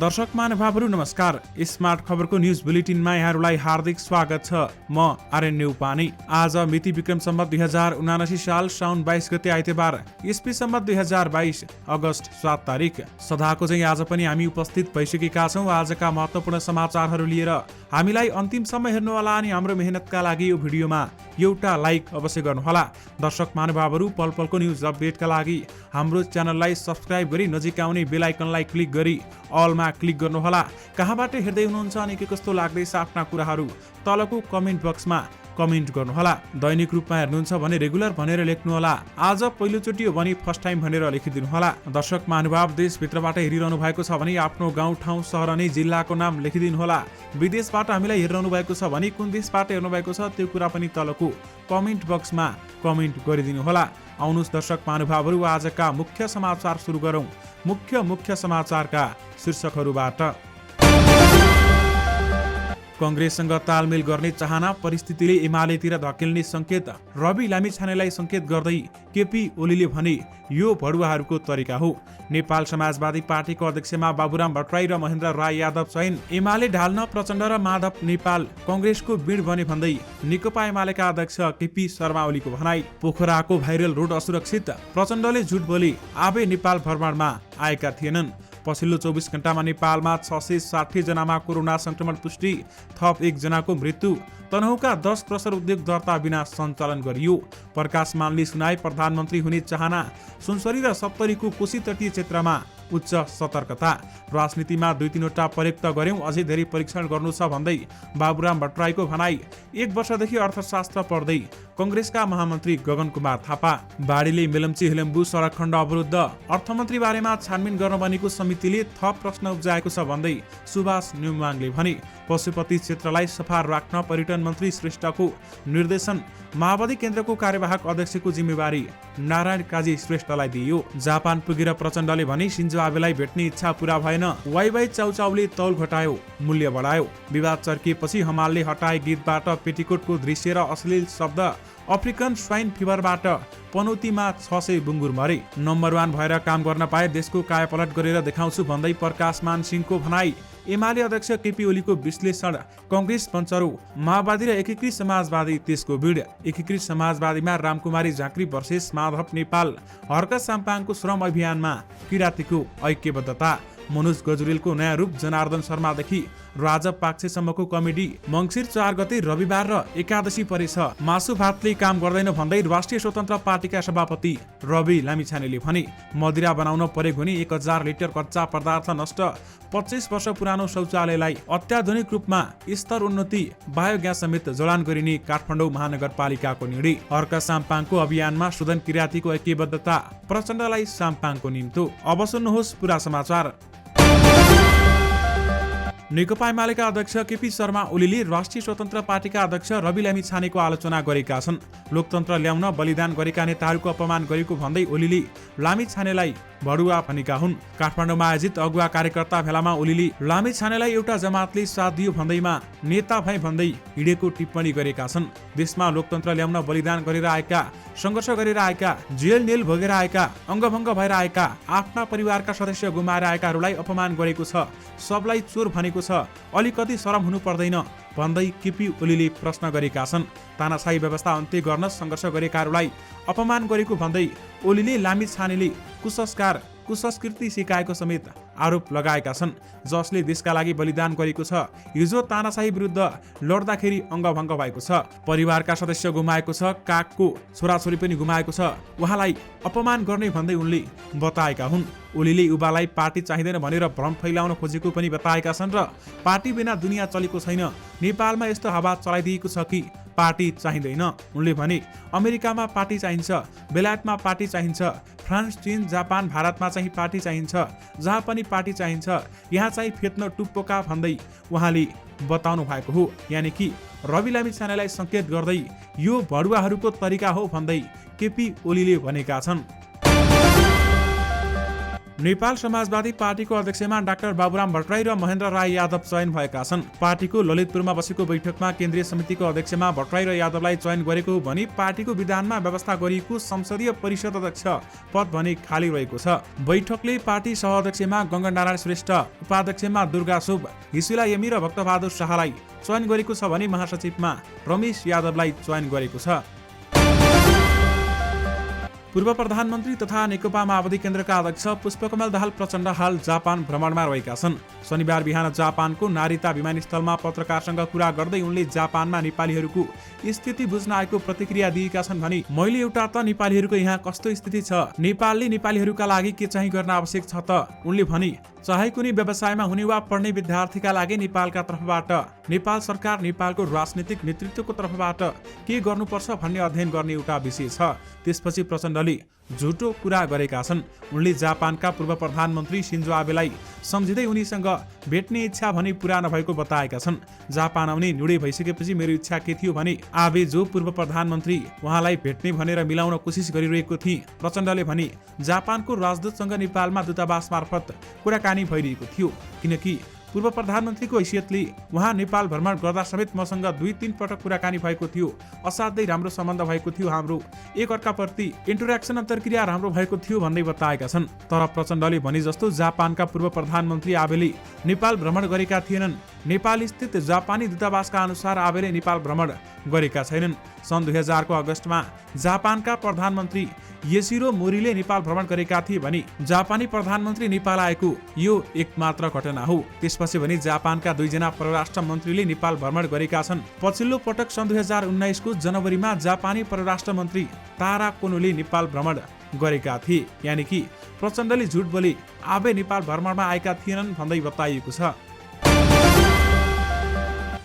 दर्शक महानुभावहरू नमस्कार। स्मार्ट खबरको न्युज बुलेटिनमा यहाँहरूलाई हार्दिक स्वागत छ। म आर्यन न्यौपाने। आज मिति विक्रम सम्वत 2079 साल साउन 22 गते आइतबार, ईस्वी सम्वत 2022 अगस्त 7 तारिक। सदाको चाहिँ आज पनि हामी उपस्थित भइसकेका छौँ आजका महत्त्वपूर्ण समाचारहरू लिएर। हामीलाई अन्तिमसम्म हेर्नुहोला अनि हाम्रो मेहनतका लागि यो भिडियोमा एउटा लाइक अवश्य गर्नुहोला। दर्शक महानुभावहरू पल पलको न्युज अपडेटका लागि हाम्रो च्यानललाई सब्स्क्राइब गरी नजिक आउने बेल आइकनलाई क्लिक गरी अलमा क्लिक गर्नुहोला। कहाँबाट हेर्दै हुनुहुन्छ अनि के कस्तो लाग्दैछ आफ्ना कुराहरू तलको कमेन्ट बक्समा कमेन्ट गर्नुहोला। दैनिक रूपमा हेर्नुहुन्छ भने रेगुलर भनेर लेख्नुहोला। आज पहिलोचोटि हो भने फर्स्ट टाइम भनेर लेखिदिनुहोला। दर्शक महानुभाव देशभित्रबाट हेरिरहनु भएको छ भने आफ्नो गाउँ ठाउँ सहर अनि जिल्लाको नाम लेखिदिनुहोला। विदेशबाट हामीलाई हेरिरहनु भएको छ भने कुन देशबाट हेर्नु भएको छ त्यो कुरा पनि तलको कमेन्ट बक्समा कमेन्ट गरिदिनुहोला। आउनुहोस् दर्शक महानुभावहरू आजका मुख्य समाचार सुरु गरौँ। मुख्य समाचारका शीर्षकहरूबाट। कंग्रेससँग तालमेल गर्ने चाहना परिस्थितिले एमालेतिर धकेल्ने संकेत। रवि लामिछानेलाई संकेत गर्दै केपी ओलीले भने यो भडुवाहरूको तरिका हो। नेपाल समाजवादी पार्टीको अध्यक्षमा बाबुराम भट्टराई र महेन्द्र राय यादव चयन। एमाले ढाल्न प्रचण्ड र माधव नेपाल कंग्रेसको बिड बने भन्दै नेकपा एमालेका अध्यक्ष केपी शर्मा ओलीको भनाई। पोखराको भाइरल रोड असुरक्षित, प्रचण्डले झुट बोली आबे नेपाल भ्रमणमा आएका थिएनन्। पछिल्लो 24 घण्टामा नेपालमा 660 जनामा कोरोना संक्रमण पुष्टि, थप 1 जनाको मृत्यु। तनहुका 10 क्रसर उद्योग दर्ता बिना सञ्चालन गरियो। प्रकाश मानले सुनाए प्रधानमन्त्री हुने चाहना। सुनसरी र सप्तरीको कोशी तटीय क्षेत्रमा उच्च सतर्कता। राजनीतिमा 2-3वटा प्रयुक्त गर्यौं, अझै धेरै परीक्षण गर्नु छ भन्दै बाबुराम भट्टराईको भनाई। 1 वर्षदेखि अर्थशास्त्र पढ्दै कंग्रेसका महामन्त्री गगन कुमार थापा। बाढीले मेलम्ची हिलम्बु सडक खण्ड अवरुद्ध, अर्थमन्त्री बारेमा छानबिन गर्न बनेको समितिले थप प्रश्न उब्जाएको छ भन्दै सुभाष न्युमाङले भने। पशुपति क्षेत्रलाई सफा राख्न पर्यटन मन्त्री श्रेष्ठको निर्देशन। माओवादी केन्द्रको कार्यवाहक अध्यक्षको जिम्मेवारी नारायण काजी श्रेष्ठलाई दिइयो। जापान पुगेर प्रचण्डले भने सिन्जो आबेलाई भेट्ने इच्छा पूरा भएन। वाइवाई चाउचाउले तौल घटायो, मूल्य बढायो। विवाद चर्किएपछि हमालले हटाए गीतबाट पेटिकोटको दृश्य र अश्लील शब्द। अफ्रिकन स्वाइन फिभरबाट पनौतीमा 600 बुङ्गुर मरे। नम्बर 1 भएर काम गर्न पाए देशको कायापलट गरेर देखाउँछु भन्दै प्रकाश मान सिंहको भनाई। एमाले अध्यक्ष केपी ओलीको विश्लेषण। कंग्रेस पञ्चरो, माओवादी र एकीकृत समाजवादी त्यसको भिड। एकीकृत समाजवादीमा रामकुमारी झाँक्री वर्सेस माधव नेपाल। हर्क साम्पाङको श्रम अभियानमा किरातीको ऐक्यबद्धता। मनोज गजुरेलको नयाँ रूप। जनार्दन शर्मादेखि राजा पाक्सेसम्मको कमेडी। मङ्सिर 4 गते रविबार र एकादशी परेछ। मासु भातले काम गर्दैन भन्दै राष्ट्रिय स्वतन्त्र पार्टीका सभापति रवि लामिछानेले भने। मदिरा बनाउन प्रयोग हुने 1000 लिटर कच्चा पदार्थ नष्ट। 25 वर्ष पुरानो शौचालयलाई अत्याधुनिक रूपमा स्तर उन्नति, बायोग्यास समेत जडान गरिने काठमाडौँ महानगरपालिकाको निर्णय। अर्का साम्पाङको अभियानमा सुदन किरातीको ऐक्यबद्धता। प्रचण्डलाई साम्पाङको निम्तो। अब सुन्नुहोस् पुरा समाचार। नेकपा एमालेका अध्यक्ष केपी शर्मा ओलीले राष्ट्रिय स्वतन्त्र पार्टीका अध्यक्ष रवि लामिछानेको आलोचना गरेका छन्। लोकतन्त्र ल्याउन बलिदान गरेका नेताहरूको अपमान गरेको भन्दै ओलीले लामिछानेलाई भडुवा भनेका हुन्। काठमाडौँमा आयोजित अगुवा कार्यकर्ता भेलामा ओलीले लामिछानेलाई एउटा जमातले साथ दियो भन्दैमा नेता भए भन्दै हिडेको टिप्पणी गरेका छन्। देशमा लोकतन्त्र ल्याउन बलिदान गरेर आएका, सङ्घर्ष गरेर आएका, जेल नेल भोगेर आएका, अङ्गभङ्ग भएर आएका, आफ्ना परिवारका सदस्य गुमाएर आएकाहरूलाई अपमान गरेको छ, सबलाई चोर भनेको छ, अलिकति शरम हुनु पर्दैन भन्दै केपी ओलीले प्रश्न गरेका छन्। तानाशाही व्यवस्था अन्त्य गर्न सङ्घर्ष गरेकाहरूलाई अपमान गरेको भन्दै ओलीले लामिछानेले कुसंस्कार, कुसंस्कृति सिकाएको समेत आरोप लगाएका छन्। जसले देशका लागि बलिदान गरेको छ, हिजो तानाशाही विरुद्ध लड्दाखेरि अङ्गभङ्ग भएको छ, परिवारका सदस्य गुमाएको छ, कागको छोराछोरी पनि गुमाएको छ, उहाँलाई अपमान गर्ने भन्दै उनले बताएका हुन्। ओलीले युवालाई पार्टी चाहिँदैन भनेर भ्रम फैलाउन खोजेको पनि बताएका छन् र पार्टी बिना दुनियाँ चलेको छैन। नेपालमा यस्तो हावा चलाइदिएको छ कि पार्टी चाहिँदैन। उनले भने अमेरिकामा पार्टी चाहिन्छ, बेलायतमा पार्टी चाहिन्छ, फ्रान्स, चीन, जापान, भारतमा चाहिँ पार्टी चाहिन्छ, जहाँ पनि पार्टी चाहिन्छ, यहाँ चाहिँ फेत्न टुप्पोका भन्दै उहाँले बताउनु भएको हो। यानि कि रवि लामिछानेलाई संकेत गर्दै यो भडुवाहरूको तरिका हो भन्दै केपी ओलीले भनेका छन्। नेपाल समाजवादी पार्टीको अध्यक्षमा डाक्टर बाबुराम भट्टराई र महेन्द्र राई यादव चयन भएका छन्। पार्टीको ललितपुरमा बसेको बैठकमा केन्द्रीय समितिको अध्यक्षमा भट्टराई र यादवलाई चयन गरेको भनी पार्टीको विधानमा व्यवस्था गरिएको संसदीय परिषद अध्यक्ष पद भने खाली रहेको छ। बैठकले पार्टी सहअध्यक्षमा गङ्गानारायण श्रेष्ठ, उपाध्यक्षमा दुर्गा सुब, हिसिला यमी र भक्तबहादुर शाहलाई चयन गरेको छ भने महासचिवमा रमेश यादवलाई चयन गरेको छ। पूर्व प्रधानमन्त्री तथा नेकपा माओवादी केन्द्रका अध्यक्ष पुष्पकमल दाहाल प्रचण्ड हाल जापान भ्रमणमा रहेका छन्। शनिबार बिहान जापानको नारिता विमानस्थलमा पत्रकारसँग कुरा गर्दै उनले जापानमा नेपालीहरूको स्थिति बुझ्न आएको प्रतिक्रिया दिएका छन् भने मैले एउटा त नेपालीहरूको यहाँ कस्तो स्थिति छ, नेपालले नेपालीहरूका लागि के चाहिँ गर्न आवश्यक छ त उनले भने। चाहे कुनै व्यवसायमा हुने वा पढ्ने विद्यार्थीका लागि नेपालका तर्फबाट, नेपाल सरकार नेपालको राजनीतिक नेतृत्वको तर्फबाट के गर्नुपर्छ भन्ने अध्ययन गर्ने एउटा विषय छ। त्यसपछि प्रचण्डले झुटो कुरा गरेका छन्। उनले जापानका पूर्व प्रधानमन्त्री सिन्जो आबेलाई सम्झिँदै उनीसँग भेट्ने इच्छा भने पूरा नभएको बताएका छन्। जापान आउने निर्णय भइसकेपछि मेरो इच्छा के थियो भने आबे जो पूर्व प्रधानमन्त्री उहाँलाई भेट्ने भनेर मिलाउन कोसिस गरिरहेको थिएँ। प्रचण्डले भने जापानको राजदूतसँग नेपालमा दूतावास मार्फत कुराकानी भइरहेको थियो, किनकि पूर्व प्रधानमन्त्रीको हैसियतले उहाँ नेपाल भ्रमण गर्दा समेत मसँग 2-3 पटक कुराकानी भएको थियो। असाध्यै राम्रो सम्बन्ध भएको थियो, हाम्रो एकअर्काप्रति इन्टरेक्सन अन्तर्क्रिया राम्रो भएको थियो भन्दै बताएका छन्। तर प्रचण्डले भने जस्तो जापानका पूर्व प्रधानमन्त्री आबेले नेपाल भ्रमण गरेका थिएनन्। नेपाल स्थित जापानी दूतावासका अनुसार आबेले नेपाल भ्रमण गरेका छैनन्। सन् 2000 को अगस्तमा जापानका प्रधानमन्त्री योसिरो मोरीले नेपाल भ्रमण गरेका थिए भने जापानी प्रधानमन्त्री नेपाल आएको यो एकमात्र घटना हो। त्यसपछि भने जापानका 2 जना परराष्ट्र मन्त्रीले नेपाल भ्रमण गरेका छन्। पछिल्लो पटक सन् 2019 को जनवरीमा जापानी परराष्ट्र मन्त्री तारा कोनोले नेपाल भ्रमण गरेका थिए। यानि कि प्रचण्डले झुट बोले आबे नेपाल भ्रमणमा आएका थिएनन् भन्दै बताइएको छ।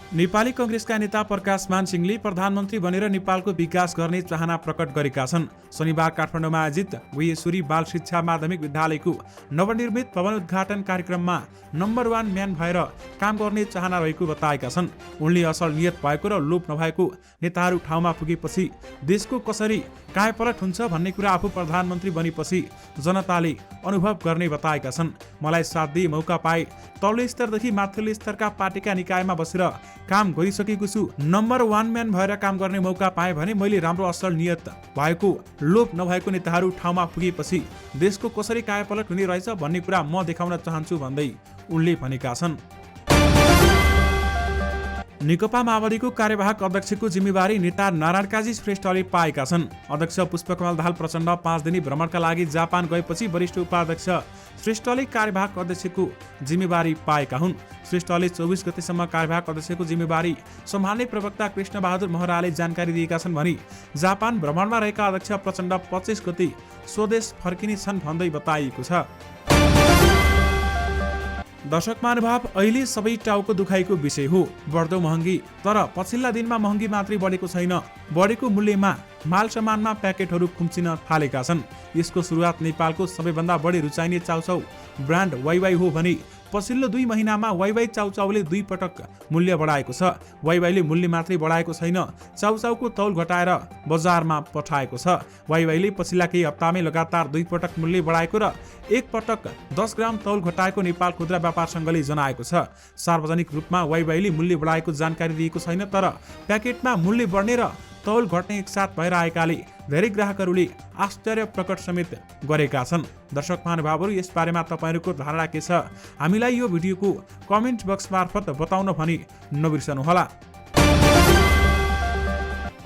नेपाली कंग्रेसका नेता प्रकाश मान सिंहले प्रधानमन्त्री बनेर नेपालको विकास गर्ने चाहना प्रकट गरेका छन्। शनिबार काठमाडौँमा आयोजित गुह्यश्वरी बाल शिक्षा माध्यमिक विद्यालयको नवनिर्मित भवन उद्घाटन कार्यक्रममा नम्बर 1 म्यान भएर काम गर्ने चाहना रहेको बताएका छन्। उनले असल नियत भएको र लोभ नभएको नेताहरू ठाउँमा पुगेपछि देशको कसरी कायापलट हुन्छ भन्ने कुरा आफू प्रधानमन्त्री बनेपछि जनताले अनुभव गर्ने बताएका छन्। मलाई साथ दिए मौका पाए तल्लो स्तरदेखि माथिल्लो स्तरका पार्टीका निकायमा बसेर काम गरिसकेको छु। नम्बर 1 म्यान भएर काम गर्ने मौका पाए भने मैले राम्रो असल नियत भएको लोभ नभएको नेताहरू ठाउँमा पुगेपछि देशको कसरी कायापलट हुने रहेछ भन्ने कुरा म देखाउन चाहन्छु भन्दै उनले भनेका छन्। नेकपा माओवादीको कार्यवाहक अध्यक्षको जिम्मेवारी नेता नारायण काजी श्रेष्ठले पाएका छन्। अध्यक्ष पुष्पकमल दाहाल प्रचण्ड 5 दिने भ्रमणका लागि जापान गएपछि वरिष्ठ उपाध्यक्ष श्रेष्ठले कार्यवाहक अध्यक्षको जिम्मेवारी पाएका हुन्। श्रेष्ठले 24 गतेसम्म कार्यवाहक अध्यक्षको जिम्मेवारी सम्हाल्ने प्रवक्ता कृष्णबहादुर महराले जानकारी दिएका छन् भने जापान भ्रमणमा रहेका अध्यक्ष प्रचण्ड 25 गते स्वदेश फर्किने छन् भन्दै बताइएको छ। दर्शक महानुभाव, अहिले सबै टाउको दुखाइको विषय हो बढ्दो महँगी। तर पछिल्ला दिनमा महँगी मात्रै बढेको छैन, बढेको मूल्यमा माल सामानमा प्याकेटहरू खुम्चिन थालेका छन्। यसको सुरुवात नेपालको सबैभन्दा बढी रुचाइने चाउचाउ ब्रान्ड वाइवाई हो भने पछिल्लो 2 महिनामा वाइवाई चाउचाउले 2 पटक मूल्य बढाएको छ। वाइवाईले मूल्य मात्रै बढाएको छैन, चाउचाउको तौल घटाएर बजारमा पठाएको छ। वाइवाईले पछिल्ला केही हप्तामै लगातार 2 पटक मूल्य बढाएको र 1 पटक 10 ग्राम तौल घटाएको नेपाल खुद्रा व्यापार संघले जनाएको छ। सार्वजनिक रूपमा वाइवाईले मूल्य बढाएको जानकारी दिएको छैन, तर प्याकेटमा मूल्य बढ्ने र तौल घट्ने एकसाथ भएर आएकाले धेरै ग्राहकहरूले आश्चर्य प्रकट समेत गरेका छन्। दर्शक महानुभावहरू, यस बारेमा तपाईहरूको धारणा के छ? हामीलाई यो भिडियोको कमेन्ट बक्स मार्फत बताउन भनी नबिर्सनुहोला।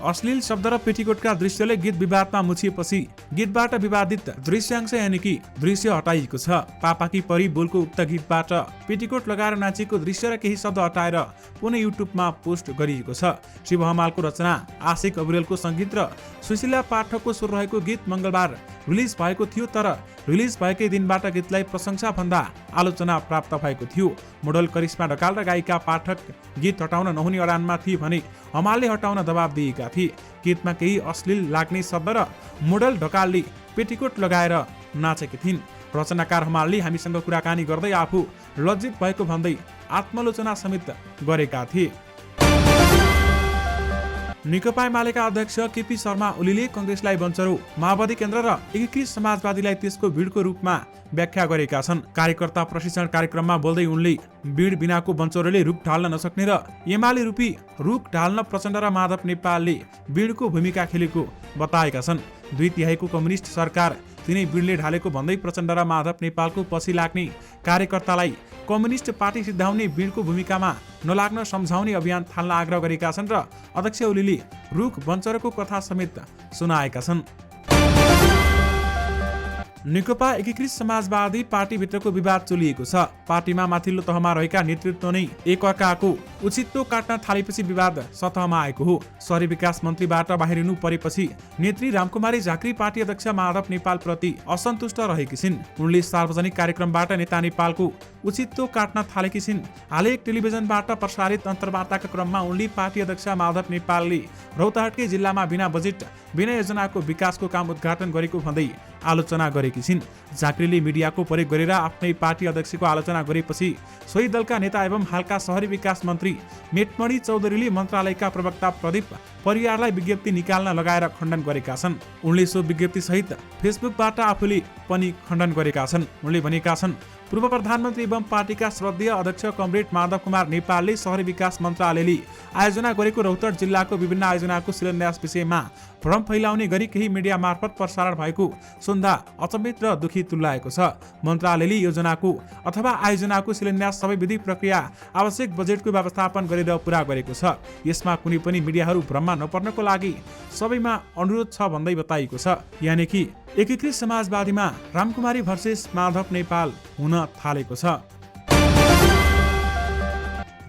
अश्लील शब्द र पेटीकोटका दृश्यले गीत विवादमा मुछिएपछि गीतबाट विवादित दृश्यांश यानि कि दृश्य हटाइएको छ। पापाकी परी बोलको उक्त गीतबाट पेटीकोट लगाएर नाचेको दृश्य र केही शब्द हटाएर पुनः युट्युबमा पोस्ट गरिएको छ। शिव हमालको रचना, आशिक अबुरेलको सङ्गीत र सुशीला पाठकको स्वर रहेको गीत मङ्गलबार रिलिज भएको थियो, तर रिलिज भएकै दिनबाट गीतलाई प्रशंसा भन्दा आलोचना प्राप्त भएको थियो। मोडल करिश्मा ढकाल र गायिका पाठक गीत हटाउन नहुने अडानमा थिए भने हमालले हटाउन दबाब दिएका थिए। गीतमा केही अश्लील लाग्ने शब्द र मोडल ढकालले पेटीकोट लगाएर नाचेकी थिइन्। रचनाकार हमालले हामीसँग कुराकानी गर्दै आफू लज्जित भएको भन्दै आत्मालोचना समेत गरेका थिए। नेकपा एमालेका अध्यक्ष केपी शर्मा ओलीले कङ्ग्रेसलाई बन्चरो, माओवादी केन्द्र र एकीकृत समाजवादीलाई त्यसको भिडको रूपमा व्याख्या गरेका छन्। कार्यकर्ता प्रशिक्षण कार्यक्रममा बोल्दै उनले भिड बिनाको बन्चरोले रुख ढाल्न नसक्ने र एमाले रूपी रुख ढाल्न प्रचण्ड र माधव नेपालले भिडको भूमिका खेलेको बताएका छन्। 2/3 कम्युनिस्ट सरकार तिनै भिडले ढालेको भन्दै प्रचण्ड र माधव नेपालको पछि लाग्ने कार्यकर्तालाई कम्युनिस्ट पार्टी सिद्धाउने भिडको भूमिकामा नलाग्न सम्झाउने अभियान थाल्न आग्रह गरेका छन् र अध्यक्ष ओलीले रुख बन्चरोको कथा समेत सुनाएका छन्। नेकपा एकीकृत समाजवादी पार्टीभित्रको विवाद चुलिएको छ। पार्टीमा माथिल्लो तहमा रहेका नेतृत्व नै एकअर्काको उचितो काट्न थालेपछि विवाद सतहमा आएको हो। शहरी विकास मन्त्रीबाट बाहिरिनु परेपछि नेत्री रामकुमारी झाँक्री पार्टी अध्यक्ष माधव नेपाल प्रति असन्तुष्ट रहेकी छिन्। उनले सार्वजनिक कार्यक्रमबाट नेता नेपालको उचितो काट्न थालेकी छिन्। हालै एक टेलिभिजनबाट प्रसारित अन्तर्वार्ताका क्रममा उनले पार्टी अध्यक्ष माधव नेपालले रौतहटकै जिल्लामा बिना बजेट बिना योजनाको विकासको काम उद्घाटन गरेको भन्दै आलोचना गरेकी छिन्। झाँक्रीले मिडियाको प्रयोग गरेर आफ्नै पार्टी अध्यक्षको आलोचना गरेपछि सोही दलका नेता एवं हालका शहरी विकास मन्त्री मेटमणि चौधरीले मन्त्रालयका प्रवक्ता प्रदीप परियारलाई विज्ञप्ति निकाल्न लगाएर खण्डन गरेका छन्। उनले सो विज्ञप्ति सहित फेसबुकबाट आफूले पनि खण्डन गरेका छन्। उनले भनेका छन्, पूर्व प्रधानमन्त्री एवं पार्टीका श्रद्धेय अध्यक्ष कमरेड माधव कुमार नेपालले शहरी विकास मन्त्रालयले आयोजना गरेको रौतहट जिल्लाको विभिन्न आयोजनाको शिलान्यास विषयमा भ्रम फैलाउने गरी केही मिडिया मार्फत प्रसारण भएको सुन्दा अचम्मित र दुखी तुल्याएको छ। मन्त्रालयले योजनाको अथवा आयोजनाको शिलान्यास सबै विधि प्रक्रिया आवश्यक बजेटको व्यवस्थापन गरेर पूरा गरेको छ। यसमा कुनै पनि मिडियाहरू भ्रममा नपर्नको लागि सबैमा अनुरोध छ भन्दै बताइएको छ। यानि कि एकीकृत समाजवादीमा रामकुमारी भर्सेस माधव नेपाल हुन थालेको छ।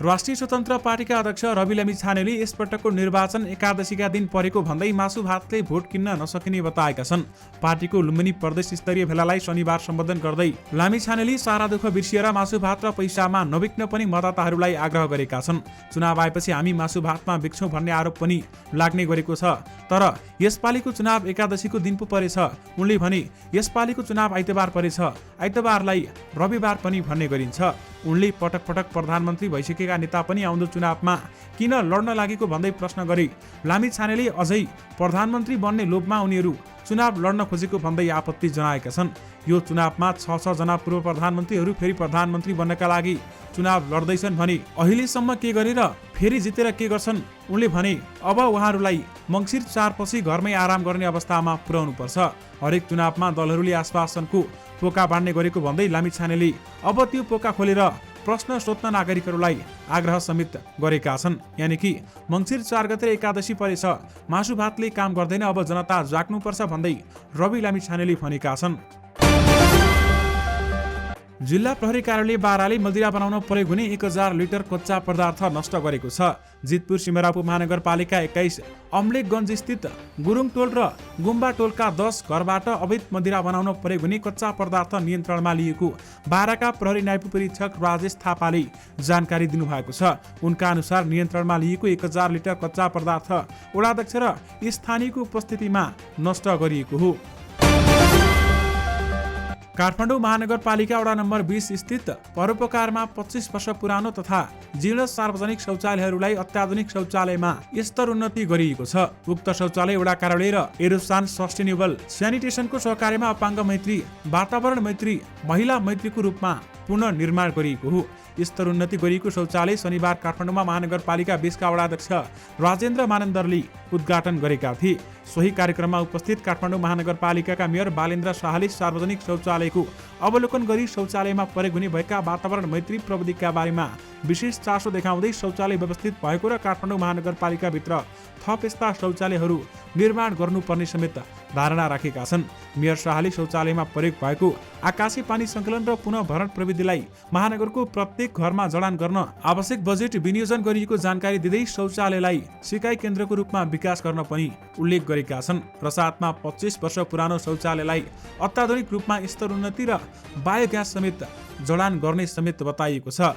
राष्ट्रिय स्वतन्त्र पार्टीका अध्यक्ष रवि लामिछानेले यसपटकको निर्वाचन एकादशीका दिन परेको भन्दै मासु भातले भोट किन्न नसकिने बताएका छन्। पार्टीको लुम्बिनी प्रदेश स्तरीय भेलालाई शनिबार सम्बोधन गर्दै लामिछानेले सारा दुःख बिर्सिएर मासु भात र पैसामा नबिक्न पनि मतदाताहरूलाई आग्रह गरेका छन्। चुनाव आएपछि हामी मासु भातमा बिक्छौँ भन्ने आरोप पनि लाग्ने गरेको छ, तर यसपालिको चुनाव एकादशीको दिन पो परेछ। उनले भने, यसपालिको चुनाव आइतबार परेछ, आइतबारलाई रविबार पनि भन्ने गरिन्छ। उनले पटक पटक प्रधानमन्त्री भइसकेका नेता पनि आउँदो चुनावमा किन लड्न लागेको भन्दै प्रश्न गरे। लामिछानेले अझै प्रधानमन्त्री बन्ने लोभमा उनीहरू चुनाव लड्न खोजेको भन्दै आपत्ति जनाएका छन्। यो चुनावमा 6 जना पूर्व प्रधानमन्त्रीहरू फेरि प्रधानमन्त्री बन्नका लागि चुनाव लड्दैछन् भने अहिलेसम्म के गरेर फेरि जितेर के गर्छन्? उनले भने, अब उहाँहरूलाई मङ्सिर 4 पछि घरमै आराम गर्ने अवस्थामा पुर्याउनु पर्छ। हरेक चुनावमा दलहरूले आश्वासनको पोका बाँड्ने गरेको भन्दै लामिछानेले अब त्यो पोका खोलेर प्रश्न सोध्न नागरिकहरूलाई आग्रह समेत गरेका छन्। यानि कि मङ्सिर 4 गते एकादशी परेछ, मासु भातले काम गर्दैन, अब जनता जाग्नुपर्छ भन्दै रवि लामिछानेले भनेका छन्। जिल्ला प्रहरी कार्यालय बाराले मदिरा बनाउन प्रयोग हुने 1000 लिटर कच्चा पदार्थ नष्ट गरेको छ। जितपुर सिमरा उपमहानगरपालिका 21 अम्लेखगञ्ज स्थित गुरुङ टोल र गुम्बा टोलका 10 घरबाट अवैध मदिरा बनाउन प्रयोग हुने कच्चा पदार्थ नियन्त्रणमा लिएको बाराका प्रहरी नायब परीक्षक राजेश थापाले जानकारी दिनुभएको छ। उनका अनुसार नियन्त्रणमा लिएको 1000 लिटर कच्चा पदार्थ वडाध्यक्ष र स्थानीयको उपस्थितिमा नष्ट गरिएको हो। काठमाडौँ महानगरपालिका वडा नम्बर 20 स्थित परोपकारमा 25 वर्ष पुरानो तथा जीर्ण सार्वजनिक शौचालयहरूलाई अत्याधुनिक शौचालयमा स्तरोन्नति गरिएको छ। उक्त शौचालय वडा कार्यालय र एरोसान सस्टेनेबल स्यानिटेसनको सहकार्यमा अपाङ्ग मैत्री, वातावरण मैत्री, महिला मैत्रीको रूपमा पुनः निर्माण गरिएको हो। स्तरोन्नति गरिएको शौचालय शनिबार काठमाडौँमा महानगरपालिका 20 का वडाध्यक्ष राजेन्द्र मानन्दरले उद्घाटन गरेका थिए। सोही कार्यक्रममा उपस्थित काठमाडौँ महानगरपालिकाका मेयर बालेन्द्र शाहले सार्वजनिक शौचालयको अवलोकन गरी शौचालयमा प्रयोग हुने भएका वातावरण मैत्री प्रविधिका बारेमा विशेष चासो देखाउँदै शौचालय व्यवस्थित भएको र काठमाडौँ महानगरपालिकाभित्र थप यस्ता शौचालयहरू निर्माण गर्नुपर्ने समेत धारणा राखेका छन्। मेयर शाहले शौचालयमा प्रयोग भएको आकाशे पानी सङ्कलन र पुनः भरण प्रविधिलाई महानगरको प्रत्येक घरमा जडान गर्न आवश्यक बजेट विनियोजन गरिएको जानकारी दिँदै शौचालयलाई सिकाइ केन्द्रको रूपमा विकास गर्न पनि उल्लेख गरेका छन्। प्रसादमा 25 वर्ष पुरानो शौचालयलाई अत्याधुनिक रूपमा स्तरोन्नति र बायोग्यास समेत जडान गर्ने समेत बताइएको छ।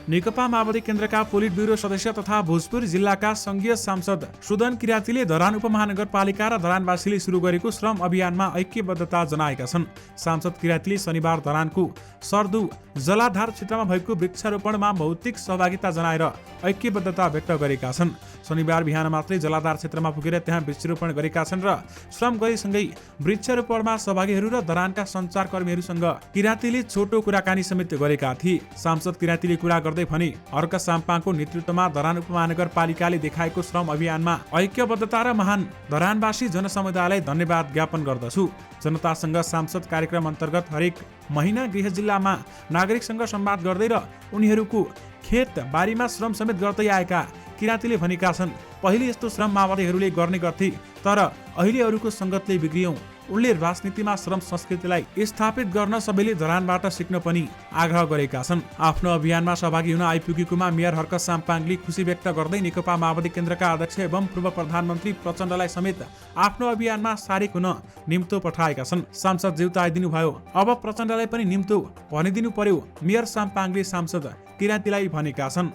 नेकपा माओवादी केन्द्रका पोलिट ब्युरो सदस्य तथा भोजपुर जिल्लाका संघीय सांसद सुदन किरातीले धरान उपमहानगरपालिका र धरानवासीले सुरु गरेको श्रम अभियानमा ऐक्यबद्धता जनाएका छन्। सांसद किरातीले शनिबार धरानको सर्दु जलाधार क्षेत्रमा भएको वृक्षारोपणमा भौतिक सहभागिता जनाएर ऐक्यबद्धता व्यक्त गरेका छन्। शनिबार बिहान मात्रै जलाधार क्षेत्रमा पुगेर त्यहाँ वृक्षारोपण गरेका छन् र श्रम गरेसँगै वृक्षारोपणमा सहभागीहरू र धरानका सञ्चारकर्मीहरूसँग किरातीले छोटो कुराकानी समेत गरेका थिए। सांसद किरातीले कुरा गर्दै भने अर्क साम्पाङको नेतृत्वमा धरान उपमहानगरपालिकाले देखाएको श्रम अभियानमा ऐक्यबद्धता र महान धरानवासी जनसमुदायलाई धन्यवाद ज्ञापन गर्दछु। जनतासँग सांसद कार्यक्रम अन्तर्गत हरेक महिना गृह जिल्लामा नागरिकसँग संवाद गर्दै र उनीहरूको खेत बारीमा श्रम समेत गर्दै आएका किरातीले भनेका छन्। पहिले यस्तो श्रम माओवादीहरूले गर्ने गर्थे, तर अहिले अरूको सङ्गतले बिग्रियौं। उनले राजनीतिमा श्रम संस्कृतिलाई स्थापित गर्न सबैले धरानबाट सिक्न पनि आग्रह गरेका छन्। आफ्नो अभियानमा सहभागी हुन आइपुगेकोमा मेयर हर्क साम्पाङले खुसी व्यक्त गर्दै नेकपा माओवादी केन्द्रका अध्यक्ष एवं पूर्व प्रधानमन्त्री प्रचण्डलाई समेत आफ्नो अभियानमा सारिक हुन निम्तो पठाएका छन्। सांसद ज्यू त आइदिनु भयो, अब प्रचण्डलाई पनि निम्तो भनिदिनु पर्यो, मेयर साम्पाङले सांसद किरातीलाई भनेका छन्।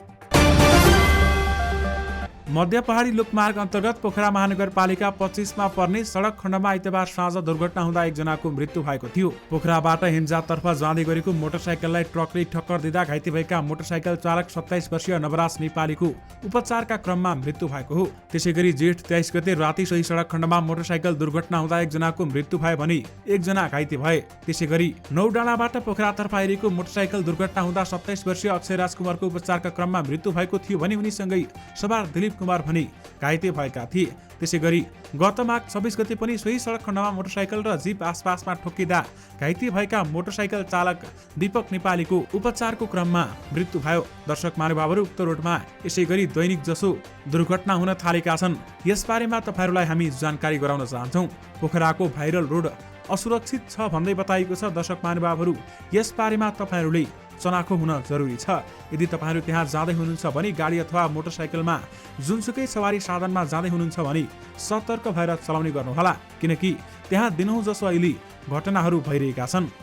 मध्य पहाडी लोकमार्ग अन्तर्गत पोखरा महानगरपालिका 25 मा पर्ने सडक खण्डमा आइतबार साँझ दुर्घटना हुँदा एकजनाको मृत्यु भएको थियो। पोखराबाट हेन्जातर्फ जाँदै गरेको मोटरसाइकललाई ट्रकले ठक्कर दिँदा घाइते भएका मोटरसाइकल चालक 27 वर्षीय नवराज नेपालीको उपचारका क्रममा मृत्यु भएको हो। त्यसैगरी जेठ 23 गते राति सोही सडक खण्डमा मोटरसाइकल दुर्घटना हुँदा एकजनाको मृत्यु भयो भने एकजना घाइते भए। त्यसैगरी नौडाँडाबाट पोखरातर्फ आइरहेको मोटरसाइकल दुर्घटना हुँदा 27 वर्षीय अक्षयराज कुमारको उपचारका क्रममा मृत्यु भएको थियो भने उनीसँगै सवार दिलीप कुमार भने घाइते भएका थिए। त्यसैगरी गत माघ 26 गते पनि सोही सडक खण्डमा मोटरसाइकल र जीप आसपासमा ठोकिँदा घाइते भएका मोटरसाइकल चालक दीपक नेपालीको उपचारको क्रममा मृत्यु भयो। दर्शक महानुभावहरू, उक्त रोडमा यसैगरी दैनिक जसो दुर्घटना हुन थालेका छन्। यसबारेमा तपाईँहरूलाई हामी जानकारी गराउन चाहन्छौँ। पोखराको भाइरल रोड असुरक्षित छ भन्दै बताइएको छ। दर्शक महानुभावहरू, यसबारेमा तपाईँहरूले चनाखो हुन जरुरी छ। यदि तपाईँहरू त्यहाँ जाँदै हुनुहुन्छ भने गाडी अथवा मोटरसाइकलमा जुनसुकै सवारी साधनमा जाँदै हुनुहुन्छ भने सतर्क भएर चलाउने गर्नुहोला, किनकि त्यहाँ दिनहुँ जसो अहिले घटनाहरू भइरहेका छन्।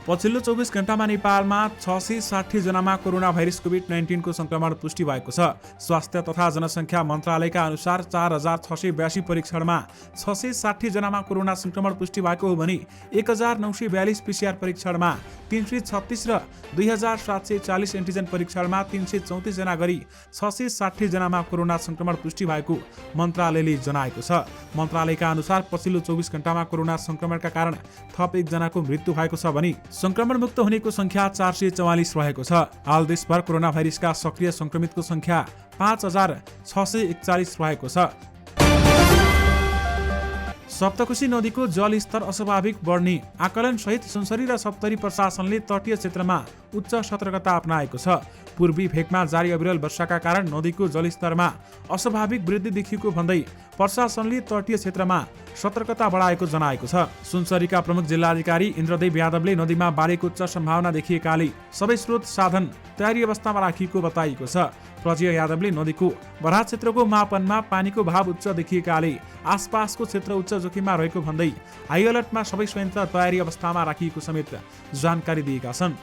पछिल्लो 24 घण्टामा नेपालमा 660 जनामा कोरोना भाइरस कोभिड-19 को संक्रमण पुष्टि भएको छ। स्वास्थ्य तथा जनसङ्ख्या मन्त्रालयका अनुसार 4682 परीक्षणमा 660 जनामा कोरोना संक्रमण पुष्टि भएको हो भने 1942 पीसीआर परीक्षणमा 336 र 2740 एन्टिजन परीक्षणमा 334 जना गरी 660 जनामा कोरोना संक्रमण पुष्टि भएको मन्त्रालयले जनाएको छ। मन्त्रालयका अनुसार पछिल्लो 24 घण्टामा कोरोना संक्रमणका कारण थप 1 जनाको मृत्यु भएको छ भने संक्रमण मुक्त हुनेको संख्या 444 रहेको छ। हाल देशभर कोरोना भाइरसका सक्रिय संक्रमितको संख्या 5641 रहेको छ। सप्तकोशी नदीको जलस्तर अस्वाभाविक बढ्ने आकलन सहित सुनसरी र सप्तरी प्रशासनले तटीय क्षेत्रमा उच्च सतर्कता अपनाएको छ। पूर्वी भेगमा जारी अविरल वर्षाका कारण नदीको जलस्तरमा अस्वाभाविक वृद्धि देखिएको भन्दै प्रशासनले तटीय क्षेत्रमा सतर्कता बढाएको जनाएको छ। सुनसरीका प्रमुख जिल्लाधिकारी इन्द्रदेव यादवले नदीमा बाढीको उच्च सम्भावना देखिएकाले सबै स्रोत साधन तयारी अवस्थामा राखिएको बताइएको छ। प्रजय यादवले नदीको बराह क्षेत्रको मापनमा पानीको भाव उच्च देखिएकाले आसपासको क्षेत्र उच्च जोखिममा रहेको भन्दै हाई अलर्टमा सबै संयन्त्र तयारी अवस्थामा राखिएको समेत जानकारी दिएका छन्।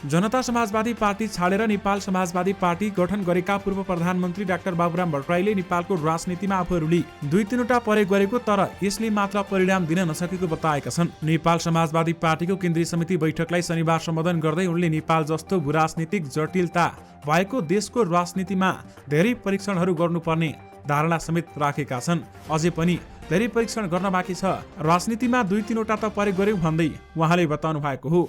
जनता समाजवादी पार्टी छाडेर नेपाल समाजवादी पार्टी गठन गरेका पूर्व प्रधानमन्त्री डाक्टर बाबुराम भट्टराईले नेपालको राजनीतिमा आफूहरूले 2-3वटा प्रयोग गरेको तर यसले मात्र परिणाम दिन नसकेको बताएका छन्। नेपाल समाजवादी पार्टीको केन्द्रीय समिति बैठकलाई शनिबार सम्बोधन गर्दै उनले नेपाल जस्तो भूराजनीतिक जटिलता भएको देशको राजनीतिमा धेरै परीक्षणहरू गर्नुपर्ने धारणा समेत राखेका छन्। अझै पनि धेरै परीक्षण गर्न बाँकी छ। राजनीतिमा 2-3वटा त प्रयोग गर्यौं भन्दै उहाँले बताउनु भएको हो।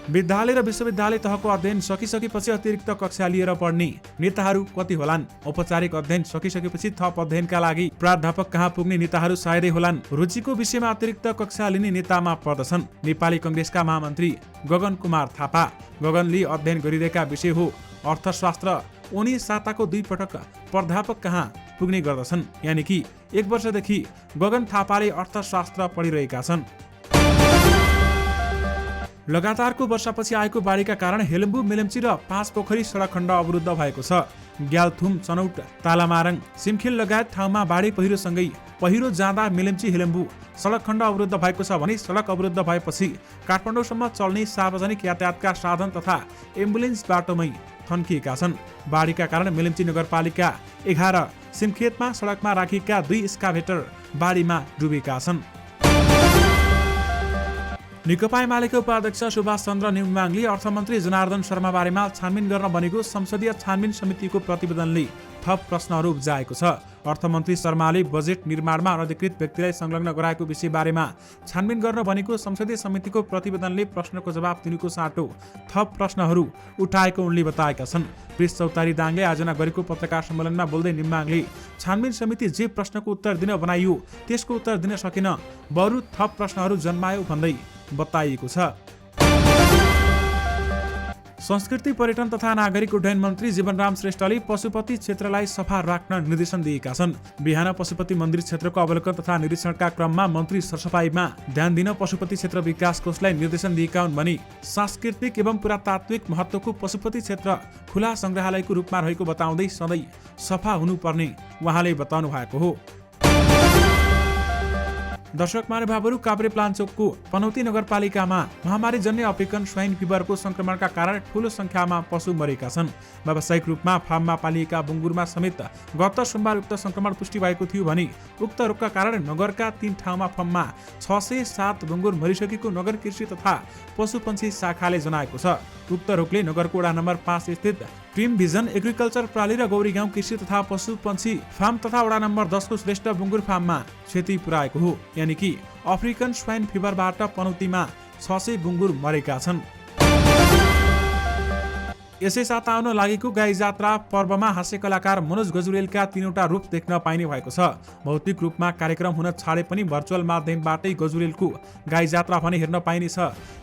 विद्यालय र विश्वविद्यालय तहको अध्ययन सकिसकेपछि अतिरिक्त कक्षा लिएर पढ्ने नेताहरू कति होलान्? औपचारिक अध्ययन सकिसकेपछि थप अध्ययनका लागि प्राध्यापक कहाँ पुग्ने नेताहरू सायदै होलान्। रुचिको विषयमा अतिरिक्त कक्षा लिने नेतामा पर्दछन् नेपाली कंग्रेसका महामन्त्री गगन कुमार थापा। गगनले अध्ययन गरिरहेका विषय हो अर्थशास्त्र। उनी साताको 2 पटक प्राध्यापक कहाँ पुग्ने गर्दछन्। यानि कि 1 वर्षदेखि गगन थापाले अर्थशास्त्र पढिरहेका छन्। लगातारको वर्षापछि आएको बाढीका कारण हेलम्बु मेलम्ची र 5 पोखरी सडक खण्ड अवरुद्ध भएको छ। ग्यालथुम, चनौट, तालामारङ, सिमखिल लगायत ठाउँमा बाढी पहिरोसँगै पहिरो जाँदा मेलम्ची हिलम्बु सडक खण्ड अवरुद्ध भएको छ भने सडक अवरुद्ध भएपछि काठमाडौँसम्म चल्ने सार्वजनिक यातायातका साधन तथा एम्बुलेन्स बाटोमै थन्किएका छन्। बाढीका कारण मेलम्ची नगरपालिका 11 सिमखेतमा सडकमा राखिएका 2 एक्सकाभेटर बाढीमा डुबेका छन्। नेकपा एमालेका उपाध्यक्ष सुभाष चन्द्र नेउमाङले अर्थमन्त्री जनार्दन शर्मा बारेमा छानबिन गर्न बनेको संसदीय छानबिन समितिको प्रतिवेदनले थप प्रश्नहरू उब्जाएको छ। अर्थमन्त्री शर्माले बजेट निर्माणमा अनधिकृत व्यक्तिलाई संलग्न गराएको विषय बारेमा छानबिन गर्न बनेको संसदीय समितिको प्रतिवेदनले प्रश्नको जवाब दिनुको साटो थप प्रश्नहरू उठाएको उनले बताएका छन्। प्रेस चौतारी दाङले आयोजना गरेको पत्रकार सम्मेलनमा बोल्दै नेउमाङले छानबिन समिति जे प्रश्नको उत्तर दिन बनाइयो त्यसको उत्तर दिन सकेन, बरु थप प्रश्नहरू जन्मायो भन्दै बताइएको छ। संस्कृति, पर्यटन तथा नागरिक उड्डयन मन्त्री जीवनराम श्रेष्ठले पशुपति क्षेत्रलाई सफा राख्न निर्देशन दिएका छन्। बिहान पशुपति मन्दिर क्षेत्रको अवलोकन तथा निरीक्षणका क्रममा मन्त्री सरसफाइमा ध्यान दिन पशुपति क्षेत्र विकास कोषलाई निर्देशन दिएका हुन् भने सांस्कृतिक एवं पुरातात्विक महत्त्वको पशुपति क्षेत्र खुला संग्रहालयको रूपमा रहेको बताउँदै सधैँ सफा हुनुपर्ने उहाँले बताउनु भएको हो। दर्शक महानुभावहरू, काभ्रेपलाञ्चोकको पनौती नगरपालिकामा महामारीजन्य अफ्रिकन स्वाइन फिभरको संक्रमणका कारण ठूलो संख्यामा पशु मरेका छन्। व्यावसायिक रूपमा फार्ममा पालिएका बुङ्गुरमा समेत गत सोमबार उक्त संक्रमण पुष्टि भएको थियो भने उक्त रोगका कारण नगरका 3 ठाउँमा फर्ममा 607 बुङ्गुर मरिसकेको नगर कृषि तथा पशुपन्छी शाखाले जनाएको छ। उक्त रोगले नगरको वडा नम्बर 5 स्थित प्रिम भिजन एग्रिकल्चर प्राली र गौरी गाउँ कृषि तथा पशुपन्छी फार्म तथा वडा नम्बर 10 को श्रेष्ठ बुङ्गुर फार्ममा क्षति पुर्याएको हो। यानि कि अफ्रिकन स्वाइन फिभरबाट पनौतीमा 600 बुङ्गुर मरेका छन्। यसै साथ आउन लागेको गाई जात्रा पर्वमा हास्य कलाकार मनोज गजुरेलका 3वटा रूप देख्न पाइने भएको छ। भौतिक रूपमा कार्यक्रम हुन छाडे पनि भर्चुअल माध्यमबाटै गजुरेलको गाई जात्रा भने हेर्न पाइनेछ।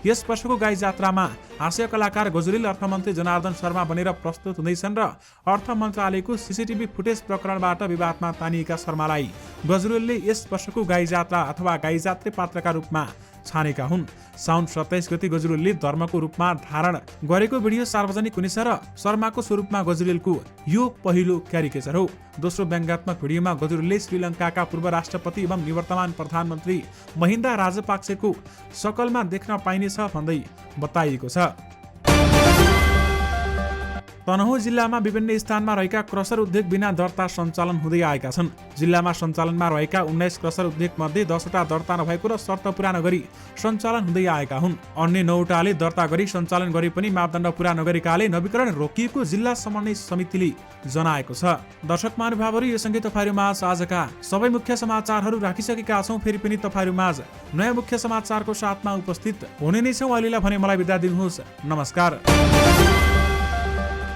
यस वर्षको गाई जात्रामा हास्य कलाकार गजुरेल अर्थमन्त्री जनार्दन शर्मा बनेर प्रस्तुत हुँदैछन् र अर्थ मन्त्रालयको सीसीटीभी फुटेज प्रकरणबाट विवादमा तानिएका शर्मालाई गजुरेलले यस वर्षको गाई जात्रा अथवा गाई जात्रे पात्रका रूपमा छानेका हुन्। साउन 27 गति गजुरेलले धर्मको रूपमा धारण गरेको भिडियो सार्वजनिक हुनेछ र शर्माको स्वरूपमा गजुरेलको यो पहिलो क्यारिकेचर हो। दोस्रो व्यङ्ग्यात्मक भिडियोमा गजुरेलले श्रीलङ्काका पूर्व राष्ट्रपति एवं निवर्तमान प्रधानमन्त्री महिन्दा राजपाक्सेको शकलमा देख्न पाइनेछ भन्दै बताइएको छ। तनहुँ जिल्लामा विभिन्न स्थानमा रहेका क्रसर उद्योग बिना दर्ता सञ्चालन हुँदै आएका छन्। जिल्लामा सञ्चालनमा रहेका 19 क्रसर उद्योग मध्ये 10 वटा दर्ता नभएको र शर्त पुरा नगरी सञ्चालन हुँदै आएका हुन्। अन्य 9 वटाले दर्ता गरी सञ्चालन गरे पनि मापदण्ड पुरा नगरेकाले नवीकरण रोकिएको जिल्ला समन्वय समितिले जनाएको छ। दर्शक महानुभावहरू, यो सँगै तपाईहरुमाझ आजका सबै मुख्य समाचारहरू राखिसकेका छौं। फेरि पनि तपाईहरुमाझ नयाँ मुख्य समाचारको साथमा उपस्थित हुने नै छौं। अहिलेलाई भने मलाई बिदा दिनुहोस्। नमस्कार।